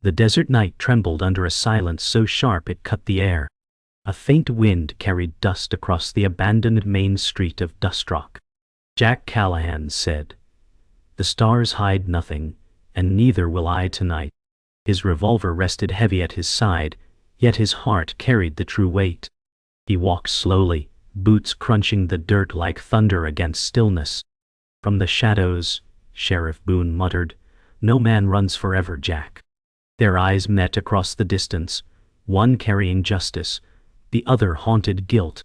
The desert night trembled under a silence so sharp it cut the air. A faint wind carried dust across the abandoned main street of Dustrock. Jack Callahan said, "The stars hide nothing, and neither will I tonight." His revolver rested heavy at his side, yet his heart carried the true weight. He walked slowly, boots crunching the dirt like thunder against stillness. From the shadows, Sheriff Boone muttered, "No man runs forever, Jack." Their eyes met across the distance, one carrying justice, the other haunted guilt.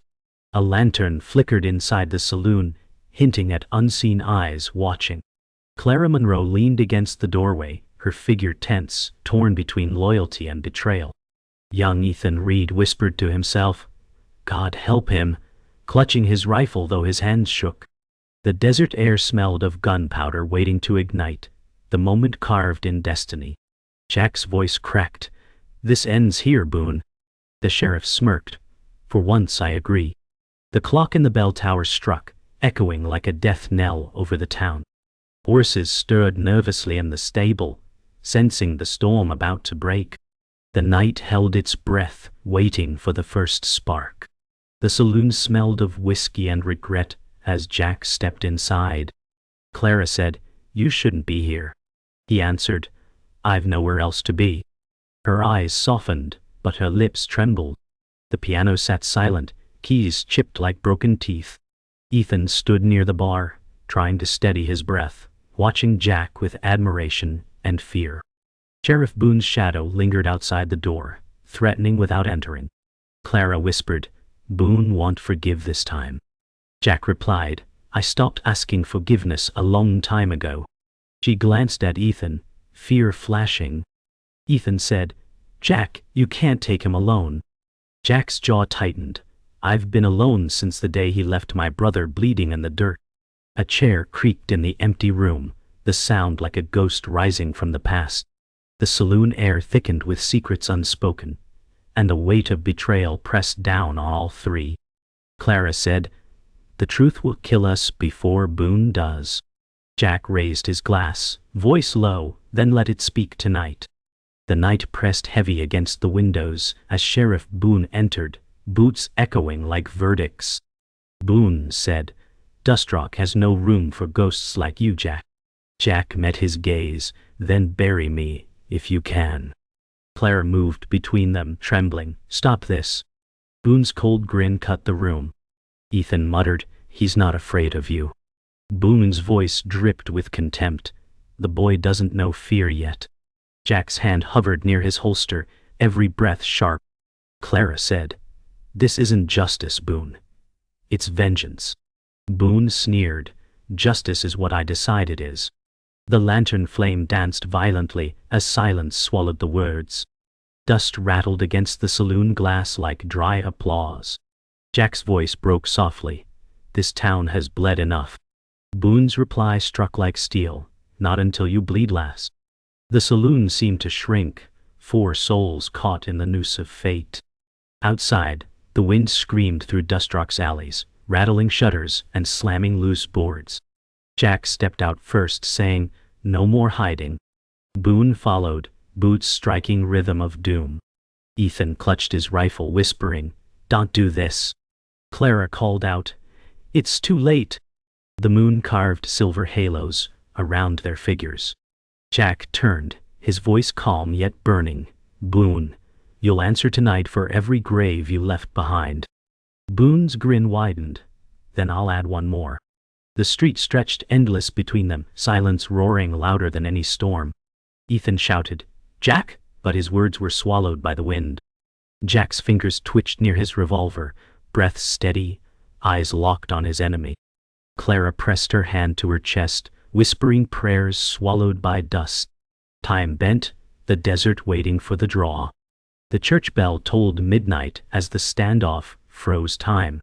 A lantern flickered inside the saloon, hinting at unseen eyes watching. Clara Monroe leaned against the doorway, her figure tense, torn between loyalty and betrayal. Young Ethan Reed whispered to himself, "God help him," clutching his rifle though his hands shook. The desert air smelled of gunpowder waiting to ignite, the moment carved in destiny. Jack's voice cracked, "This ends here, Boone." The sheriff smirked. "For once I agree." The clock in the bell tower struck, echoing like a death knell over the town. Horses stirred nervously in the stable, sensing the storm about to break. The night held its breath, waiting for the first spark. The saloon smelled of whiskey and regret as Jack stepped inside. Clara said, "You shouldn't be here." He answered, "I've nowhere else to be." Her eyes softened, but her lips trembled. The piano sat silent, keys chipped like broken teeth. Ethan stood near the bar, trying to steady his breath, watching Jack with admiration and fear. Sheriff Boone's shadow lingered outside the door, threatening without entering. Clara whispered, "Boone won't forgive this time." Jack replied, "I stopped asking forgiveness a long time ago." She glanced at Ethan, fear flashing. Ethan said, "Jack, you can't take him alone." Jack's jaw tightened. "I've been alone since the day he left my brother bleeding in the dirt." A chair creaked in the empty room, the sound like a ghost rising from the past. The saloon air thickened with secrets unspoken, and the weight of betrayal pressed down on all three. Clara said, "The truth will kill us before Boone does." Jack raised his glass, voice low, then let it speak tonight. The night pressed heavy against the windows as Sheriff Boone entered, boots echoing like verdicts. Boone said, "Dustrock has no room for ghosts like you, Jack." Jack met his gaze, "Then bury me, if you can." Clara moved between them, trembling, "Stop this." Boone's cold grin cut the room. Ethan muttered, "He's not afraid of you." Boone's voice dripped with contempt. "The boy doesn't know fear yet." Jack's hand hovered near his holster, every breath sharp. Clara said, "This isn't justice, Boone. It's vengeance." Boone sneered, "Justice is what I decide it is." The lantern flame danced violently as silence swallowed the words. Dust rattled against the saloon glass like dry applause. Jack's voice broke softly, "This town has bled enough." Boone's reply struck like steel, "Not until you bleed last." The saloon seemed to shrink, 4 souls caught in the noose of fate. Outside, the wind screamed through Dustrock's alleys, rattling shutters and slamming loose boards. Jack stepped out first, saying, "No more hiding." Boone followed, boots striking rhythm of doom. Ethan clutched his rifle, whispering, "Don't do this." Clara called out, "It's too late." The moon carved silver halos around their figures. Jack turned, his voice calm yet burning, "Boone, you'll answer tonight for every grave you left behind." Boone's grin widened, "Then I'll add one more." The street stretched endless between them, silence roaring louder than any storm. Ethan shouted, "Jack!" but his words were swallowed by the wind. Jack's fingers twitched near his revolver, breath steady, eyes locked on his enemy. Clara pressed her hand to her chest, whispering prayers swallowed by dust. Time bent, the desert waiting for the draw. The church bell tolled midnight as the standoff froze time.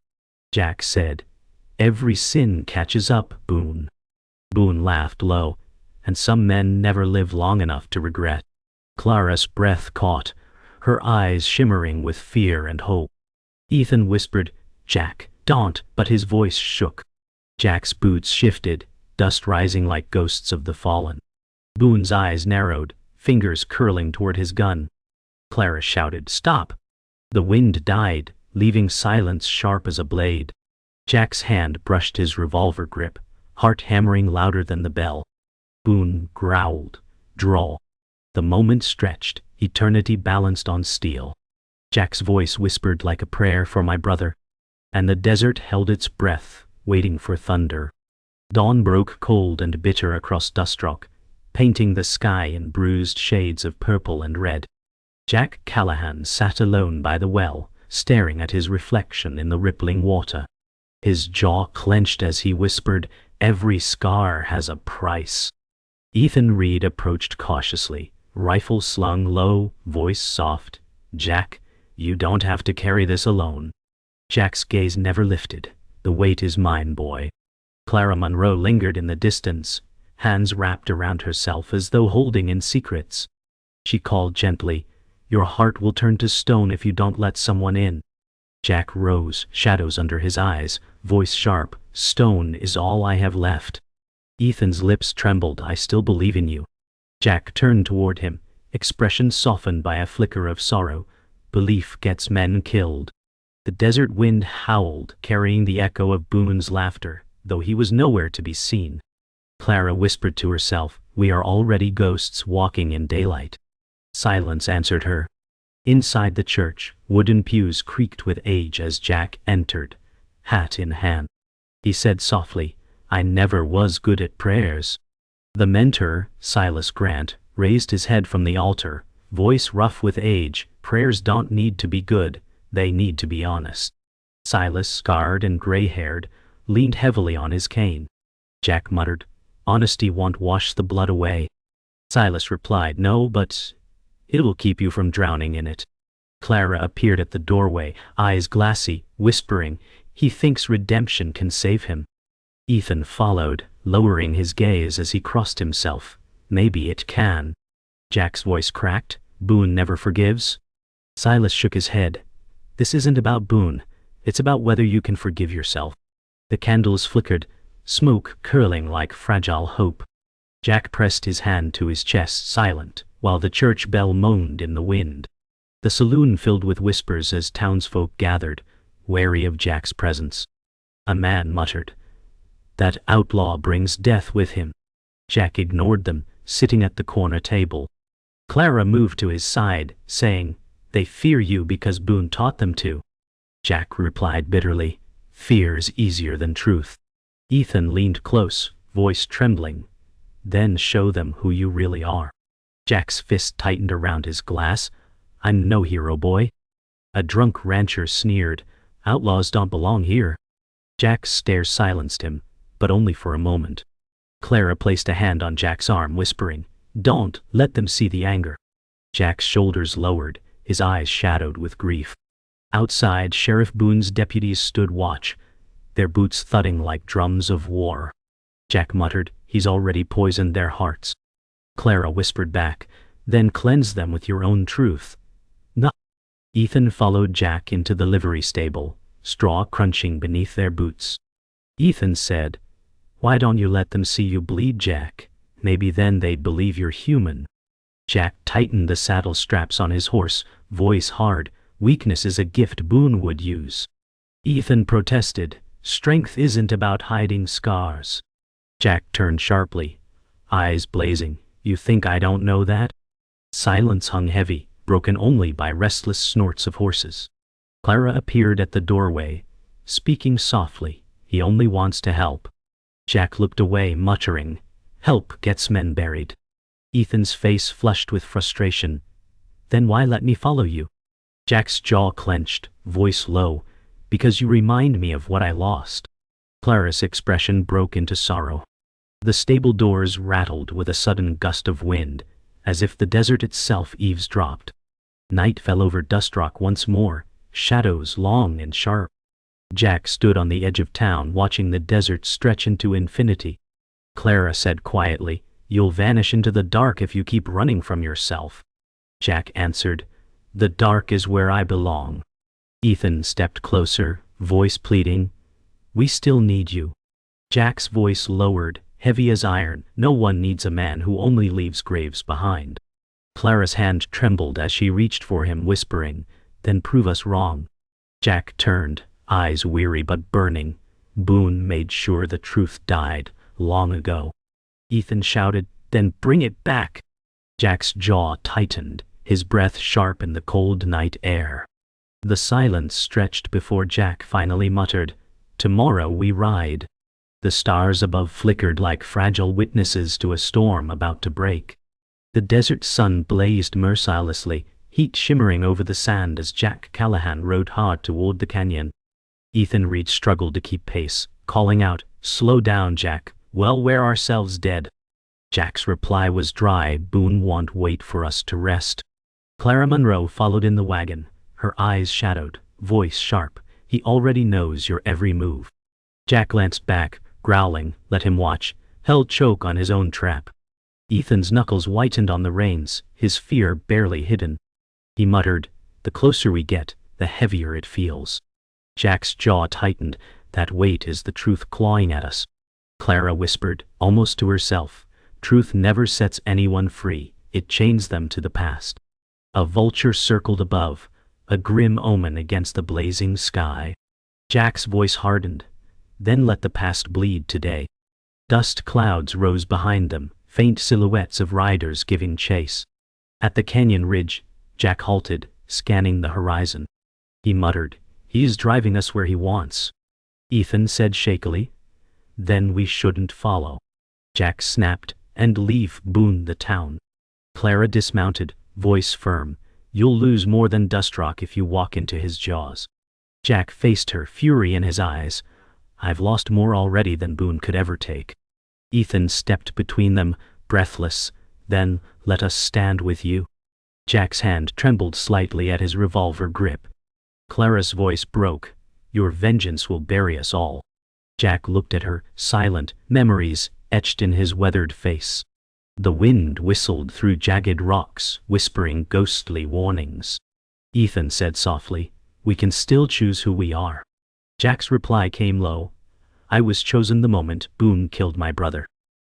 Jack said, "Every sin catches up, Boone." Boone laughed low, "And some men never live long enough to regret." Clara's breath caught, her eyes shimmering with fear and hope. Ethan whispered, "Jack, don't," but his voice shook. Jack's boots shifted, dust rising like ghosts of the fallen. Boone's eyes narrowed, fingers curling toward his gun. Clara shouted, "Stop!" The wind died, leaving silence sharp as a blade. Jack's hand brushed his revolver grip, heart hammering louder than the bell. Boone growled, "Draw." The moment stretched, eternity balanced on steel. Jack's voice whispered like a prayer for my brother, and the desert held its breath, waiting for thunder. Dawn broke cold and bitter across Dustrock, painting the sky in bruised shades of purple and red. Jack Callahan sat alone by the well, staring at his reflection in the rippling water. His jaw clenched as he whispered, "Every scar has a price." Ethan Reed approached cautiously, rifle slung low, voice soft. "Jack, you don't have to carry this alone." Jack's gaze never lifted. "The weight is mine, boy." Clara Monroe lingered in the distance, hands wrapped around herself as though holding in secrets. She called gently, "Your heart will turn to stone if you don't let someone in." Jack rose, shadows under his eyes, voice sharp, "Stone is all I have left." Ethan's lips trembled. "I still believe in you." Jack turned toward him, expression softened by a flicker of sorrow. "Belief gets men killed." The desert wind howled, carrying the echo of Boone's laughter, though he was nowhere to be seen. Clara whispered to herself, "We are already ghosts walking in daylight." Silence answered her. Inside the church, wooden pews creaked with age as Jack entered, hat in hand. He said softly, "I never was good at prayers." The mentor, Silas Grant, raised his head from the altar, voice rough with age. "Prayers don't need to be good, they need to be honest." Silas, scarred and gray-haired, leaned heavily on his cane. Jack muttered, "Honesty won't wash the blood away." Silas replied, "No, but it will keep you from drowning in it." Clara appeared at the doorway, eyes glassy, whispering, "He thinks redemption can save him." Ethan followed, lowering his gaze as he crossed himself. "Maybe it can." Jack's voice cracked, "Boone never forgives?" Silas shook his head. "This isn't about Boone, it's about whether you can forgive yourself." The candles flickered, smoke curling like fragile hope. Jack pressed his hand to his chest, silent, while the church bell moaned in the wind. The saloon filled with whispers as townsfolk gathered, wary of Jack's presence. A man muttered, "That outlaw brings death with him." Jack ignored them, sitting at the corner table. Clara moved to his side, saying, "They fear you because Boone taught them to." Jack replied bitterly, "Fear's easier than truth." Ethan leaned close, voice trembling. "Then show them who you really are." Jack's fist tightened around his glass. "I'm no hero, boy." A drunk rancher sneered, "Outlaws don't belong here." Jack's stare silenced him, but only for a moment. Clara placed a hand on Jack's arm, whispering, "Don't let them see the anger." Jack's shoulders lowered, his eyes shadowed with grief. Outside, Sheriff Boone's deputies stood watch, their boots thudding like drums of war. Jack muttered, "He's already poisoned their hearts." Clara whispered back, "Then cleanse them with your own truth." No. Ethan followed Jack into the livery stable, straw crunching beneath their boots. Ethan said, "Why don't you let them see you bleed, Jack? Maybe then they'd believe you're human." Jack tightened the saddle straps on his horse, voice hard, "Weakness is a gift Boone would use." Ethan protested, "Strength isn't about hiding scars." Jack turned sharply, eyes blazing, "You think I don't know that?" Silence hung heavy, broken only by restless snorts of horses. Clara appeared at the doorway, speaking softly, "He only wants to help." Jack looked away, muttering, "Help gets men buried." Ethan's face flushed with frustration. "Then why let me follow you?" Jack's jaw clenched, voice low, "Because you remind me of what I lost." Clara's expression broke into sorrow. The stable doors rattled with a sudden gust of wind, as if the desert itself eavesdropped. Night fell over Dustrock once more, shadows long and sharp. Jack stood on the edge of town watching the desert stretch into infinity. Clara said quietly, "You'll vanish into the dark if you keep running from yourself." Jack answered, "The dark is where I belong." Ethan stepped closer, voice pleading, "We still need you." Jack's voice lowered, heavy as iron, "No one needs a man who only leaves graves behind." Clara's hand trembled as she reached for him, whispering, "Then prove us wrong." Jack turned, eyes weary but burning. "Boone made sure the truth died long ago." Ethan shouted, "Then bring it back." Jack's jaw tightened, his breath sharp in the cold night air. The silence stretched before Jack finally muttered, "Tomorrow we ride." The stars above flickered like fragile witnesses to a storm about to break. The desert sun blazed mercilessly, heat shimmering over the sand as Jack Callahan rode hard toward the canyon. Ethan Reed struggled to keep pace, calling out, "Slow down, Jack, we'll wear ourselves dead." Jack's reply was dry, "Boone won't wait for us to rest." Clara Monroe followed in the wagon, her eyes shadowed, voice sharp, "He already knows your every move." Jack glanced back, growling, "Let him watch. He'll choke on his own trap." Ethan's knuckles whitened on the reins, his fear barely hidden. He muttered, "The closer we get, the heavier it feels." Jack's jaw tightened, "That weight is the truth clawing at us." Clara whispered, almost to herself, "Truth never sets anyone free, it chains them to the past." A vulture circled above, a grim omen against the blazing sky. Jack's voice hardened, "Then let the past bleed today." Dust clouds rose behind them, faint silhouettes of riders giving chase. At the canyon ridge, Jack halted, scanning the horizon. He muttered, "He's driving us where he wants." Ethan said shakily, "Then we shouldn't follow." Jack snapped, "And leave Boone the town." Clara dismounted, voice firm, "You'll lose more than Dustrock if you walk into his jaws." Jack faced her, fury in his eyes. "I've lost more already than Boone could ever take." Ethan stepped between them, breathless, "Then, let us stand with you." Jack's hand trembled slightly at his revolver grip. Clara's voice broke, "Your vengeance will bury us all." Jack looked at her, silent, memories etched in his weathered face. The wind whistled through jagged rocks, whispering ghostly warnings. Ethan said softly, "We can still choose who we are." Jack's reply came low, "I was chosen the moment Boone killed my brother."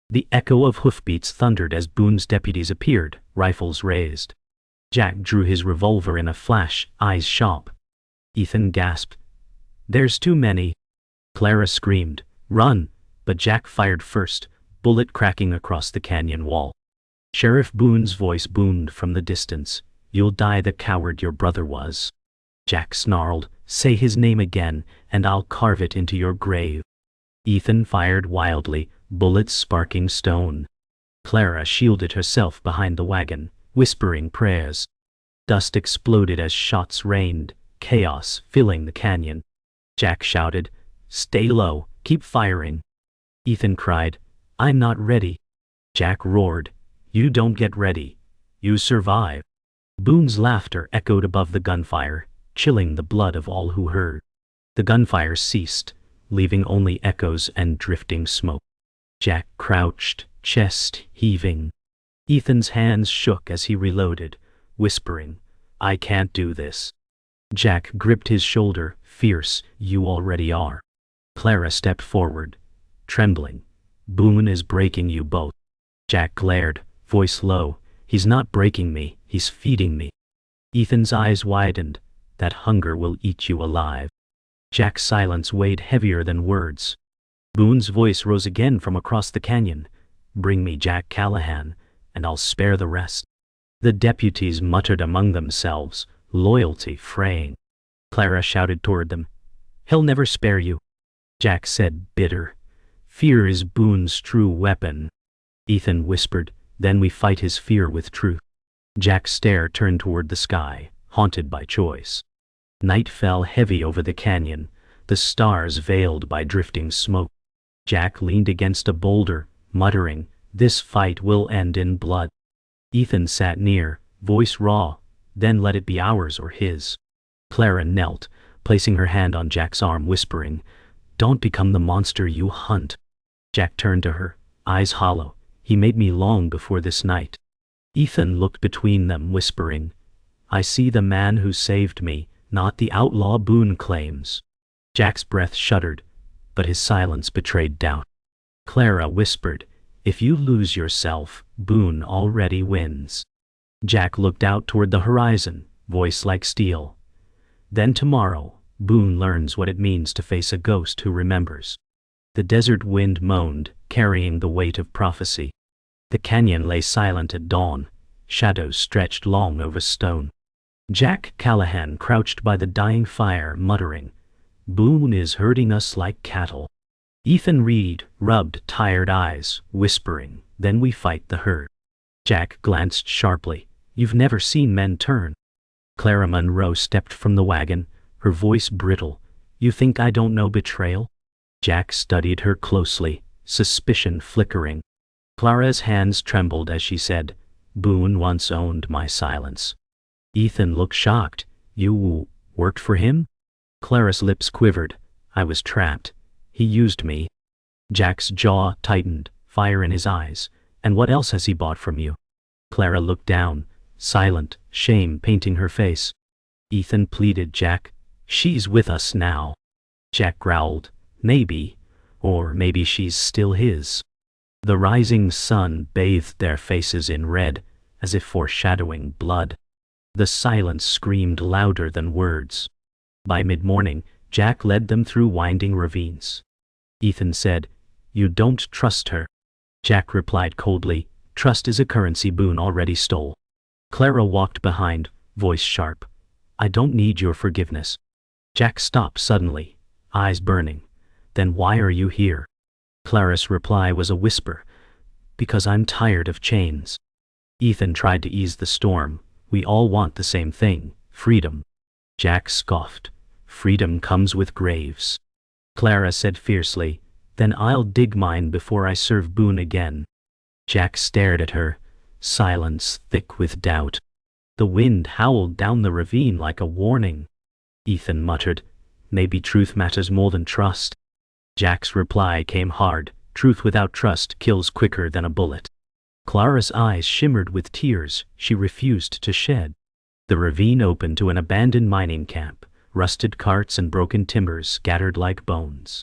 The echo of hoofbeats thundered as Boone's deputies appeared, rifles raised. Jack drew his revolver in a flash, eyes sharp. Ethan gasped, "There's too many." Clara screamed, "Run!" But Jack fired first, bullet cracking across the canyon wall. Sheriff Boone's voice boomed from the distance, "You'll die the coward your brother was." Jack snarled, "Say his name again, and I'll carve it into your grave." Ethan fired wildly, bullets sparking stone. Clara shielded herself behind the wagon, whispering prayers. Dust exploded as shots rained, chaos filling the canyon. Jack shouted, "Stay low, keep firing." Ethan cried, "I'm not ready." Jack roared, "You don't get ready. You survive." Boone's laughter echoed above the gunfire, chilling the blood of all who heard. The gunfire ceased, leaving only echoes and drifting smoke. Jack crouched, chest heaving. Ethan's hands shook as he reloaded, whispering, "I can't do this." Jack gripped his shoulder, fierce, "You already are." Clara stepped forward, trembling, "Boone is breaking you both." Jack glared, voice low, "He's not breaking me, he's feeding me." Ethan's eyes widened, "That hunger will eat you alive." Jack's silence weighed heavier than words. Boone's voice rose again from across the canyon, "Bring me Jack Callahan, and I'll spare the rest." The deputies muttered among themselves, loyalty fraying. Clara shouted toward them, "He'll never spare you." Jack said, bitter, "Fear is Boone's true weapon." Ethan whispered, "Then we fight his fear with truth." Jack's stare turned toward the sky, haunted by choice. Night fell heavy over the canyon, the stars veiled by drifting smoke. Jack leaned against a boulder, muttering, "This fight will end in blood." Ethan sat near, voice raw, "Then let it be ours or his." Clara knelt, placing her hand on Jack's arm, whispering, "Don't become the monster you hunt." Jack turned to her, eyes hollow, "He made me long before this night." Ethan looked between them, whispering, "I see the man who saved me, not the outlaw Boone claims." Jack's breath shuddered, but his silence betrayed doubt. Clara whispered, "If you lose yourself, Boone already wins." Jack looked out toward the horizon, voice like steel. Then tomorrow, Boone learns what it means to face a ghost who remembers. The desert wind moaned, carrying the weight of prophecy. The canyon lay silent at dawn, shadows stretched long over stone. Jack Callahan crouched by the dying fire, muttering, "Boone is herding us like cattle." Ethan Reed rubbed tired eyes, whispering, "Then we fight the herd." Jack glanced sharply. "You've never seen men turn." Clara Monroe stepped from the wagon, her voice brittle. "You think I don't know betrayal?" Jack studied her closely, suspicion flickering. Clara's hands trembled as she said, "Boone once owned my silence." Ethan looked shocked. "You worked for him?" Clara's lips quivered. "I was trapped. He used me." Jack's jaw tightened, fire in his eyes. "And what else has he bought from you?" Clara looked down, silent, shame painting her face. Ethan pleaded, "Jack, she's with us now." Jack growled, "Maybe, or maybe she's still his." The rising sun bathed their faces in red, as if foreshadowing blood. The silence screamed louder than words. By mid-morning, Jack led them through winding ravines. Ethan said, "You don't trust her." Jack replied coldly, "Trust is a currency Boone already stole." Clara walked behind, voice sharp, "I don't need your forgiveness." Jack stopped suddenly, eyes burning. "Then why are you here?" Clara's reply was a whisper, "Because I'm tired of chains." Ethan tried to ease the storm. "We all want the same thing, freedom." Jack scoffed, "Freedom comes with graves." Clara said fiercely, "Then I'll dig mine before I serve Boone again." Jack stared at her, silence thick with doubt. The wind howled down the ravine like a warning. Ethan muttered, "Maybe truth matters more than trust." Jack's reply came hard, "Truth without trust kills quicker than a bullet." Clara's eyes shimmered with tears she refused to shed. The ravine opened to an abandoned mining camp, rusted carts and broken timbers scattered like bones.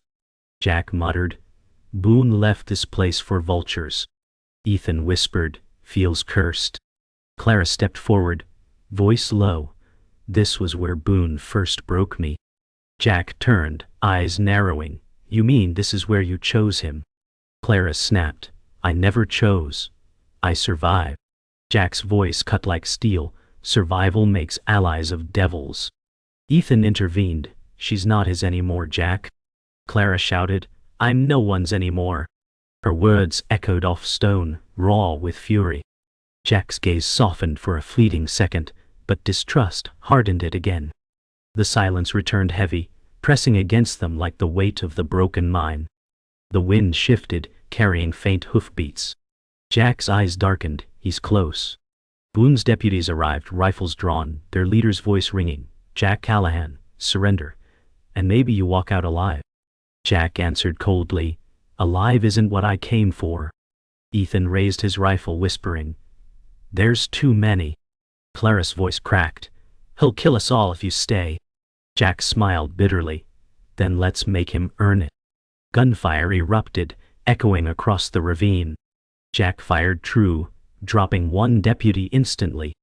Jack muttered, "Boone left this place for vultures." Ethan whispered, "Feels cursed." Clara stepped forward, voice low, "This was where Boone first broke me." Jack turned, eyes narrowing, "You mean this is where you chose him?" Clara snapped, "I never chose. I survive." Jack's voice cut like steel, "Survival makes allies of devils." Ethan intervened, "She's not his anymore, Jack." Clara shouted, "I'm no one's anymore." Her words echoed off stone, raw with fury. Jack's gaze softened for a fleeting second, but distrust hardened it again. The silence returned heavy, pressing against them like the weight of the broken mine. The wind shifted, carrying faint hoofbeats. Jack's eyes darkened, "He's close." Boone's deputies arrived, rifles drawn, their leader's voice ringing, "Jack Callahan, surrender, and maybe you walk out alive." Jack answered coldly, "Alive isn't what I came for." Ethan raised his rifle, whispering, "There's too many." Clara's voice cracked, "He'll kill us all if you stay." Jack smiled bitterly, "Then let's make him earn it." Gunfire erupted, echoing across the ravine. Jack fired true, dropping one deputy instantly.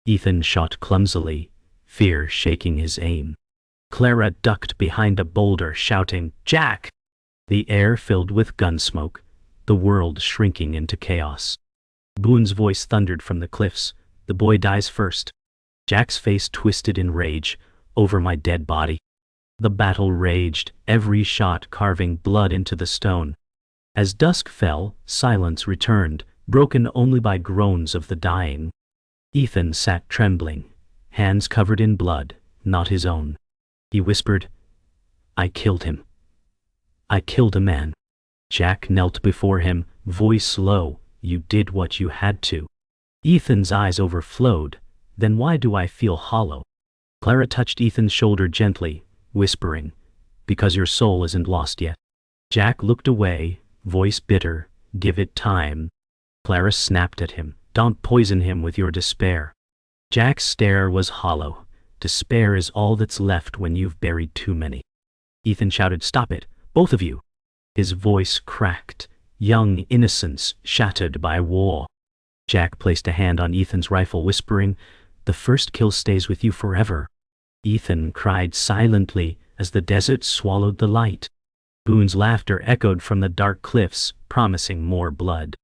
Ethan shot clumsily, fear shaking his aim. Clara ducked behind a boulder, shouting, "Jack!" The air filled with gunsmoke, the world shrinking into chaos. Boone's voice thundered from the cliffs, "The boy dies first." Jack's face twisted in rage, "Over my dead body." The battle raged, every shot carving blood into the stone. As dusk fell, silence returned, broken only by groans of the dying. Ethan sat trembling, hands covered in blood, not his own. He whispered, "I killed him. I killed a man." Jack knelt before him, voice low, "You did what you had to." Ethan's eyes overflowed, "Then why do I feel hollow?" Clara touched Ethan's shoulder gently, whispering, "Because your soul isn't lost yet." Jack looked away, voice bitter, "Give it time." Clara snapped at him, "Don't poison him with your despair." Jack's stare was hollow. Despair is all that's left when you've buried too many. Ethan shouted, "Stop it, both of you." His voice cracked, young innocence shattered by war. Jack placed a hand on Ethan's rifle, whispering, "The first kill stays with you forever." Ethan cried silently as the desert swallowed the light. Boone's laughter echoed from the dark cliffs, promising more blood.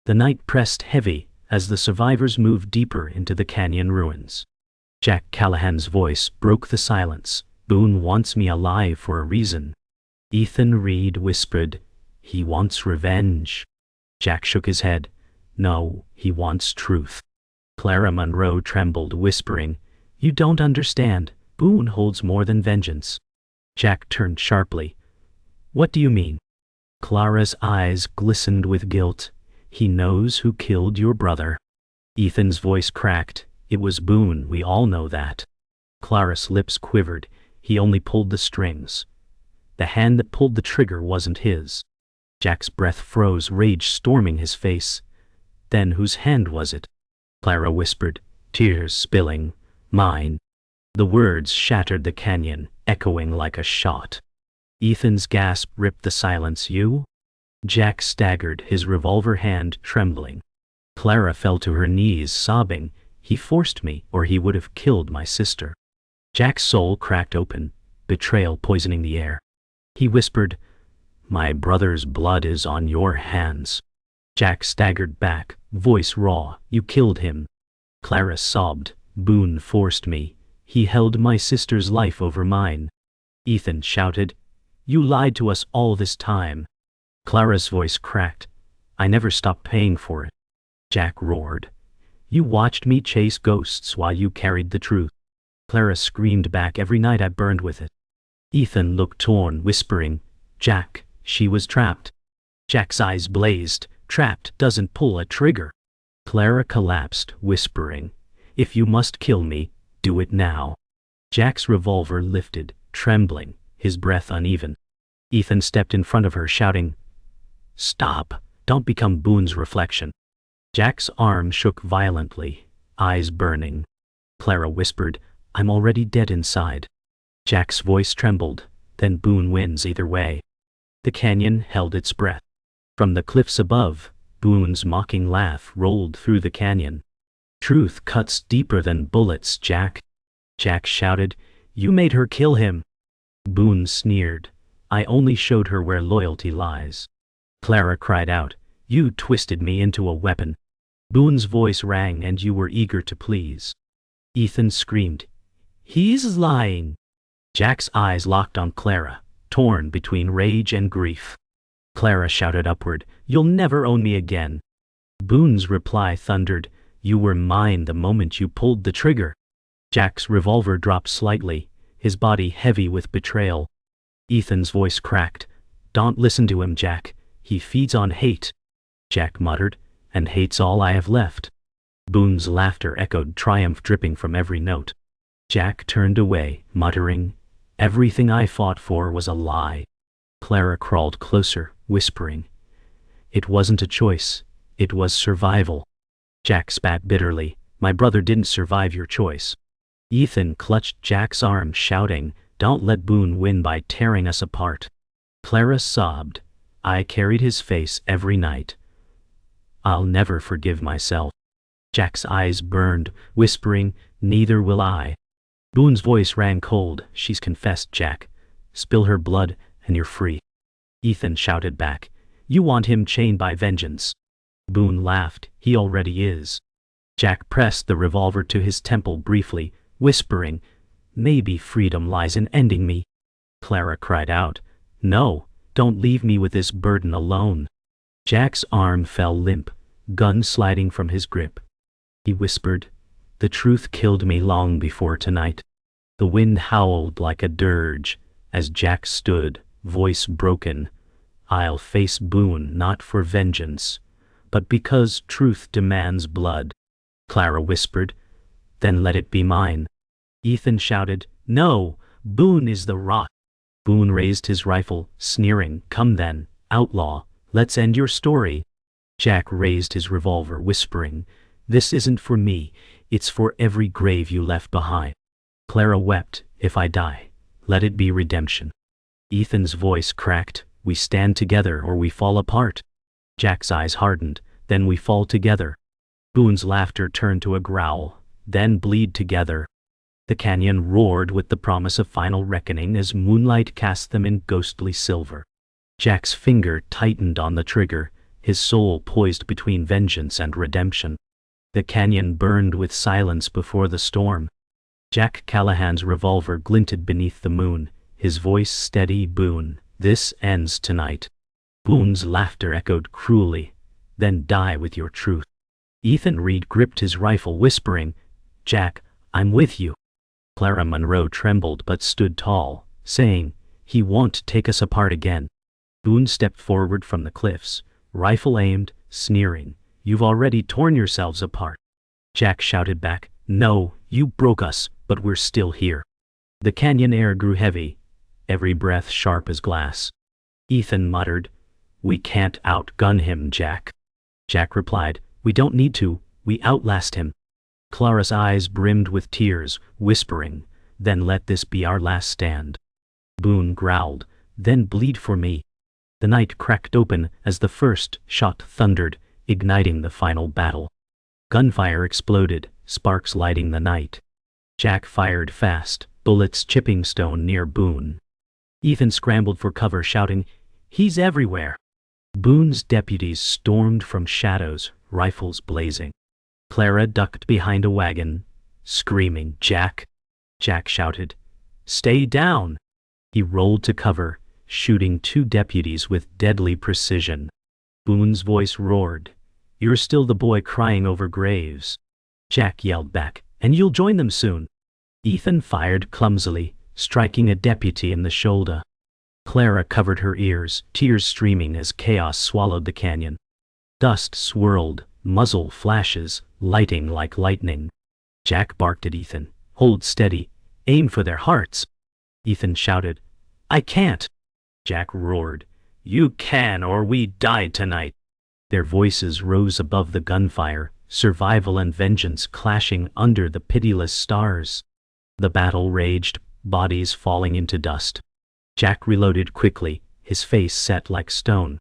The night pressed heavy as the survivors moved deeper into the canyon ruins. Jack Callahan's voice broke the silence. "Boone wants me alive for a reason." Ethan Reed whispered, "He wants revenge." Jack shook his head. "No, he wants truth." Clara Monroe trembled, whispering, "You don't understand. Boone holds more than vengeance." Jack turned sharply. "What do you mean?" Clara's eyes glistened with guilt. "He knows who killed your brother." Ethan's voice cracked. "It was Boone, we all know that." Clara's lips quivered. "He only pulled the strings. The hand that pulled the trigger wasn't his." Jack's breath froze, rage storming his face. "Then whose hand was it?" Clara whispered, tears spilling. "Mine." The words shattered the canyon, echoing like a shot. Ethan's gasp ripped the silence. "You?" Jack staggered, his revolver hand trembling. Clara fell to her knees, sobbing, "He forced me, or he would have killed my sister." Jack's soul cracked open, betrayal poisoning the air. He whispered, "My brother's blood is on your hands." Jack staggered back, voice raw, "You killed him." Clara sobbed, "Boone forced me. He held my sister's life over mine." Ethan shouted, "You lied to us all this time." Clara's voice cracked, "I never stopped paying for it." Jack roared, "You watched me chase ghosts while you carried the truth." Clara screamed back, "Every night I burned with it." Ethan looked torn, whispering, "Jack, she was trapped." Jack's eyes blazed. "Trapped doesn't pull a trigger." Clara collapsed, whispering, "If you must kill me, do it now." Jack's revolver lifted, trembling, his breath uneven. Ethan stepped in front of her, shouting, "Stop, don't become Boone's reflection." Jack's arm shook violently, eyes burning. Clara whispered, "I'm already dead inside." Jack's voice trembled, "Then Boone wins either way." The canyon held its breath. From the cliffs above, Boone's mocking laugh rolled through the canyon. "Truth cuts deeper than bullets, Jack." Jack shouted, "You made her kill him." Boone sneered, "I only showed her where loyalty lies." Clara cried out, "You twisted me into a weapon." Boone's voice rang, "And you were eager to please." Ethan screamed, "He's lying." Jack's eyes locked on Clara, torn between rage and grief. Clara shouted upward, "You'll never own me again." Boone's reply thundered, "You were mine the moment you pulled the trigger." Jack's revolver dropped slightly, his body heavy with betrayal. Ethan's voice cracked, "Don't listen to him, Jack. He feeds on hate." Jack muttered, "And hate's all I have left." Boone's laughter echoed, triumph dripping from every note. Jack turned away, muttering, "Everything I fought for was a lie." Clara crawled closer, whispering, "It wasn't a choice, it was survival." Jack spat bitterly, "My brother didn't survive your choice." Ethan clutched Jack's arm, shouting, "Don't let Boone win by tearing us apart." Clara sobbed, "I carried his face every night. I'll never forgive myself." Jack's eyes burned, whispering, "Neither will I." Boone's voice rang cold, "She's confessed, Jack. Spill her blood, and you're free." Ethan shouted back, "You want him chained by vengeance." Boone laughed, "He already is." Jack pressed the revolver to his temple briefly, whispering, "Maybe freedom lies in ending me." Clara cried out, "No, don't leave me with this burden alone." Jack's arm fell limp, gun sliding from his grip. He whispered, "The truth killed me long before tonight." The wind howled like a dirge as Jack stood, voice broken. "I'll face Boone not for vengeance, but because truth demands blood." Clara whispered, "Then let it be mine." Ethan shouted, "No, Boone is the rot." Boone raised his rifle, sneering, "Come then, outlaw, let's end your story." Jack raised his revolver, whispering, "This isn't for me, it's for every grave you left behind." Clara wept, "If I die, let it be redemption." Ethan's voice cracked, "We stand together or we fall apart." Jack's eyes hardened, "Then we fall together." Boone's laughter turned to a growl, then bleed together. The canyon roared with the promise of final reckoning as moonlight cast them in ghostly silver. Jack's finger tightened on the trigger, his soul poised between vengeance and redemption. The canyon burned with silence before the storm. Jack Callahan's revolver glinted beneath the moon, his voice steady. "Boone, this ends tonight." Boone's laughter echoed cruelly. "Then die with your truth." Ethan Reed gripped his rifle, whispering, "Jack, I'm with you." Clara Monroe trembled but stood tall, saying, "He won't take us apart again." Boone stepped forward from the cliffs, rifle aimed, sneering, "You've already torn yourselves apart." Jack shouted back, "No, you broke us, but we're still here." The canyon air grew heavy, every breath sharp as glass. Ethan muttered, "We can't outgun him, Jack." Jack replied, "We don't need to, we outlast him." Clara's eyes brimmed with tears, whispering, "Then let this be our last stand." Boone growled, "Then bleed for me." The night cracked open as the first shot thundered, igniting the final battle. Gunfire exploded, sparks lighting the night. Jack fired fast, bullets chipping stone near Boone. Ethan scrambled for cover, shouting, "He's everywhere!" Boone's deputies stormed from shadows, rifles blazing. Clara ducked behind a wagon, screaming, "Jack!" Jack shouted, "Stay down!" He rolled to cover, shooting two deputies with deadly precision. Boone's voice roared, "You're still the boy crying over graves." Jack yelled back, "And you'll join them soon." Ethan fired clumsily, striking a deputy in the shoulder. Clara covered her ears, tears streaming as chaos swallowed the canyon. Dust swirled, muzzle flashes, lighting like lightning. Jack barked at Ethan, "Hold steady, aim for their hearts." Ethan shouted, "I can't." Jack roared, "You can or we die tonight." Their voices rose above the gunfire, survival and vengeance clashing under the pitiless stars. The battle raged, bodies falling into dust. Jack reloaded quickly, his face set like stone.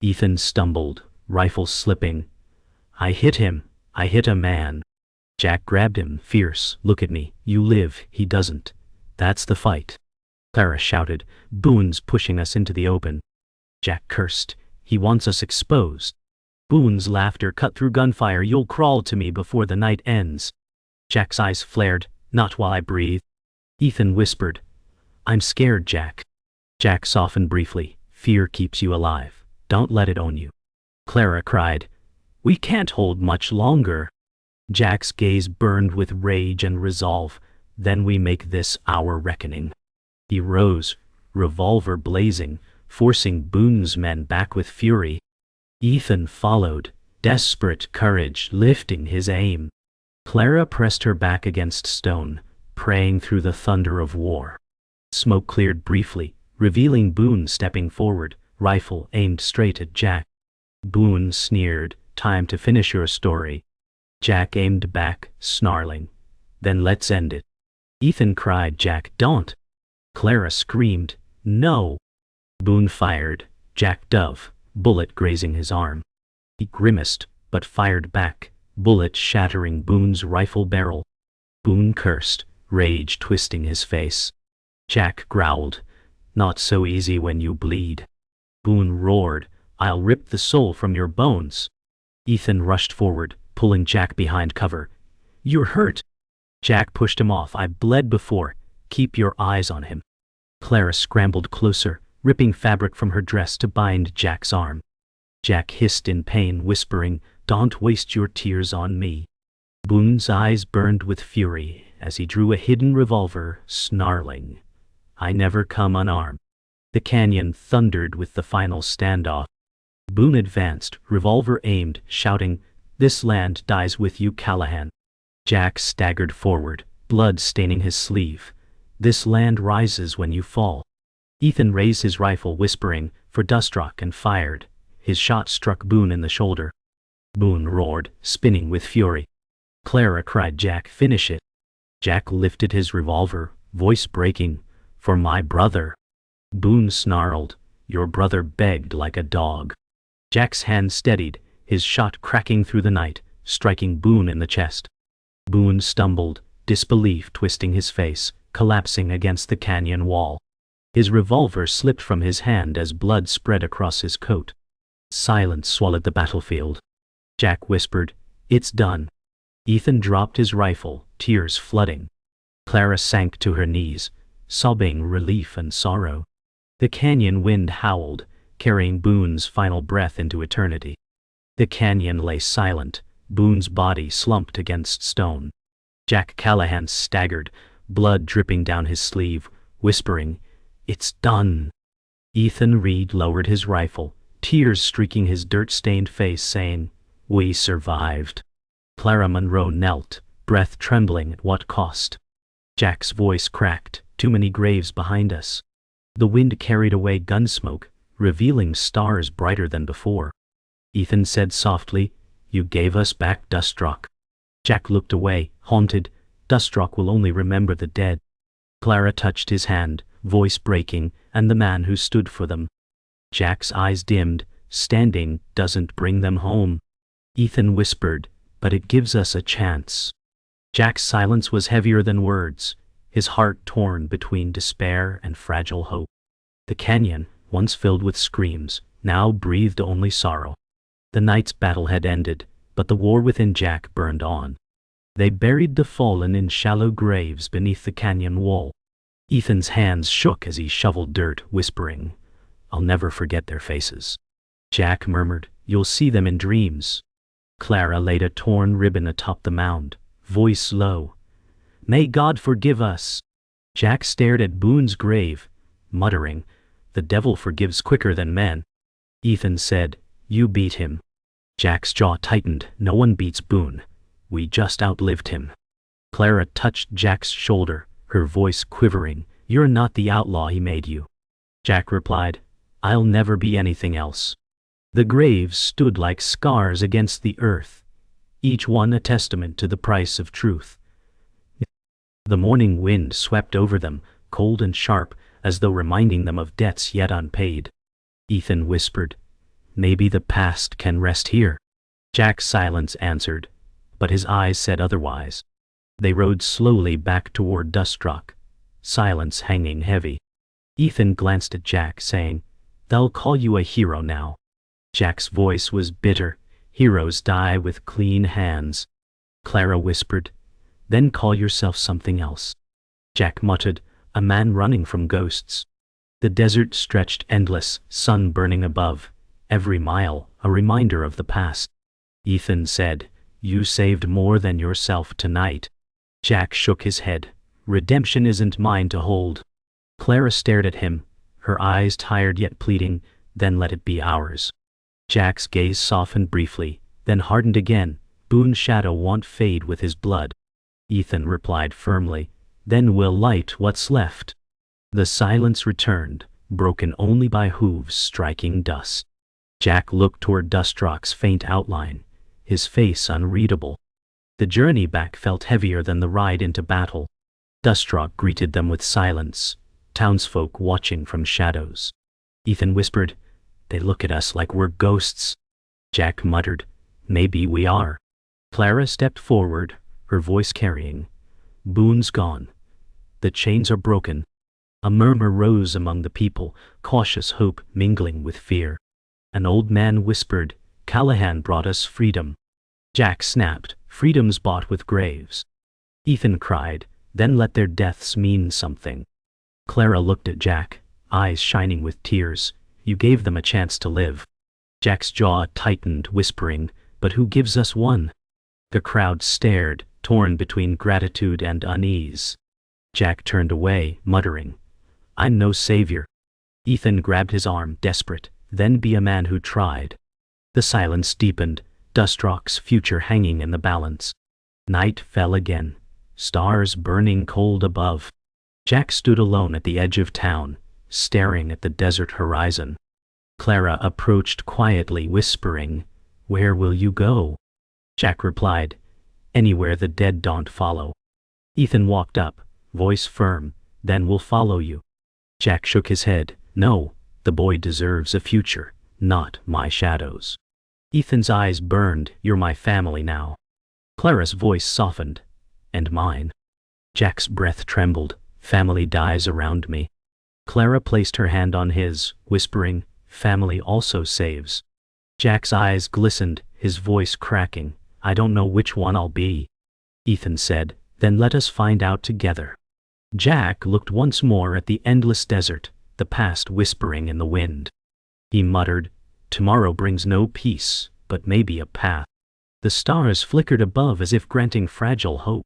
Ethan stumbled, rifle slipping. "I hit him. I hit a man." Jack grabbed him, fierce, "Look at me. You live, he doesn't. That's the fight." Clara shouted, "Boone's pushing us into the open." Jack cursed, "He wants us exposed." Boone's laughter cut through gunfire, "You'll crawl to me before the night ends." Jack's eyes flared, "Not while I breathe." Ethan whispered, "I'm scared, Jack." Jack softened briefly, "Fear keeps you alive. Don't let it own you." Clara cried, "We can't hold much longer." Jack's gaze burned with rage and resolve. "Then we make this our reckoning." He rose, revolver blazing, forcing Boone's men back with fury. Ethan followed, desperate courage lifting his aim. Clara pressed her back against stone, praying through the thunder of war. Smoke cleared briefly, revealing Boone stepping forward, rifle aimed straight at Jack. Boone sneered, "Time to finish your story." Jack aimed back, snarling, "Then let's end it." Ethan cried, "Jack, don't." Clara screamed, "No." Boone fired, Jack dove, bullet grazing his arm. He grimaced, but fired back, bullet shattering Boone's rifle barrel. Boone cursed, rage twisting his face. Jack growled, "Not so easy when you bleed." Boone roared, "I'll rip the soul from your bones." Ethan rushed forward, pulling Jack behind cover. "You're hurt." Jack pushed him off. "I've bled before. Keep your eyes on him." Clara scrambled closer, ripping fabric from her dress to bind Jack's arm. Jack hissed in pain, whispering, "Don't waste your tears on me." Boone's eyes burned with fury as he drew a hidden revolver, snarling, "I never come unarmed." The canyon thundered with the final standoff. Boone advanced, revolver aimed, shouting, "This land dies with you, Callahan." Jack staggered forward, blood staining his sleeve. "This land rises when you fall." Ethan raised his rifle, whispering, "For Dustrock," and fired. His shot struck Boone in the shoulder. Boone roared, spinning with fury. Clara cried, "Jack, finish it." Jack lifted his revolver, voice breaking, "For my brother." Boone snarled, "Your brother begged like a dog." Jack's hand steadied, his shot cracking through the night, striking Boone in the chest. Boone stumbled, disbelief twisting his face, collapsing against the canyon wall. His revolver slipped from his hand as blood spread across his coat. Silence swallowed the battlefield. Jack whispered, "It's done." Ethan dropped his rifle, tears flooding. Clara sank to her knees, sobbing relief and sorrow. The canyon wind howled, carrying Boone's final breath into eternity. The canyon lay silent, Boone's body slumped against stone. Jack Callahan staggered, blood dripping down his sleeve, whispering, "It's done." Ethan Reed lowered his rifle, tears streaking his dirt-stained face, saying, "We survived." Clara Monroe knelt, breath trembling at what cost. Jack's voice cracked, "Too many graves behind us." The wind carried away gunsmoke, revealing stars brighter than before. Ethan said softly, "You gave us back Dustrock." Jack looked away, haunted. Dustrock will only remember the dead. Clara touched his hand, voice breaking, and the man who stood for them. Jack's eyes dimmed. Standing doesn't bring them home. Ethan whispered, "But it gives us a chance." Jack's silence was heavier than words, his heart torn between despair and fragile hope. The canyon, once filled with screams, now breathed only sorrow. The night's battle had ended, but the war within Jack burned on. They buried the fallen in shallow graves beneath the canyon wall. Ethan's hands shook as he shoveled dirt, whispering, "I'll never forget their faces." Jack murmured, "You'll see them in dreams." Clara laid a torn ribbon atop the mound, voice low, "May God forgive us." Jack stared at Boone's grave, muttering, "The devil forgives quicker than men." Ethan said, "You beat him." Jack's jaw tightened. "No one beats Boone. We just outlived him." Clara touched Jack's shoulder, her voice quivering, "You're not the outlaw he made you." Jack replied, "I'll never be anything else." The graves stood like scars against the earth, each one a testament to the price of truth. The morning wind swept over them, cold and sharp, as though reminding them of debts yet unpaid. Ethan whispered, "Maybe the past can rest here." Jack's silence answered, but his eyes said otherwise. They rode slowly back toward Dustrock, silence hanging heavy. Ethan glanced at Jack, saying, "They'll call you a hero now." Jack's voice was bitter. "Heroes die with clean hands." Clara whispered, "Then call yourself something else." Jack muttered, "A man running from ghosts." The desert stretched endless, sun burning above, every mile a reminder of the past. Ethan said, "You saved more than yourself tonight." Jack shook his head. "Redemption isn't mine to hold." Clara stared at him, her eyes tired yet pleading, "Then let it be ours." Jack's gaze softened briefly, then hardened again. "Boone's shadow won't fade with his blood." Ethan replied firmly, "Then we'll light what's left." The silence returned, broken only by hooves striking dust. Jack looked toward Dustrock's faint outline, his face unreadable. The journey back felt heavier than the ride into battle. Dustrock greeted them with silence, townsfolk watching from shadows. Ethan whispered, "They look at us like we're ghosts." Jack muttered, "Maybe we are." Clara stepped forward, her voice carrying, "Boone's gone. The chains are broken." A murmur rose among the people, cautious hope mingling with fear. An old man whispered, "Callahan brought us freedom." Jack snapped, "Freedom's bought with graves." Ethan cried, "Then let their deaths mean something." Clara looked at Jack, eyes shining with tears. "You gave them a chance to live." Jack's jaw tightened, whispering, "But who gives us one?" The crowd stared, torn between gratitude and unease. Jack turned away, muttering, "I'm no savior." Ethan grabbed his arm, desperate, "Then be a man who tried." The silence deepened, Dustrock's future hanging in the balance. Night fell again, stars burning cold above. Jack stood alone at the edge of town, staring at the desert horizon. Clara approached quietly, whispering, "Where will you go?" Jack replied, "Anywhere the dead don't follow." Ethan walked up, voice firm, "Then we'll follow you." Jack shook his head, "No, the boy deserves a future, not my shadows." Ethan's eyes burned. You're my family now. Clara's voice softened. And mine. Jack's breath trembled. Family dies around me. Clara placed her hand on his, whispering, family also saves. Jack's eyes glistened, his voice cracking. I don't know which one I'll be. Ethan said, then let us find out together. Jack looked once more at the endless desert, the past whispering in the wind. He muttered, tomorrow brings no peace, but maybe a path. The stars flickered above as if granting fragile hope.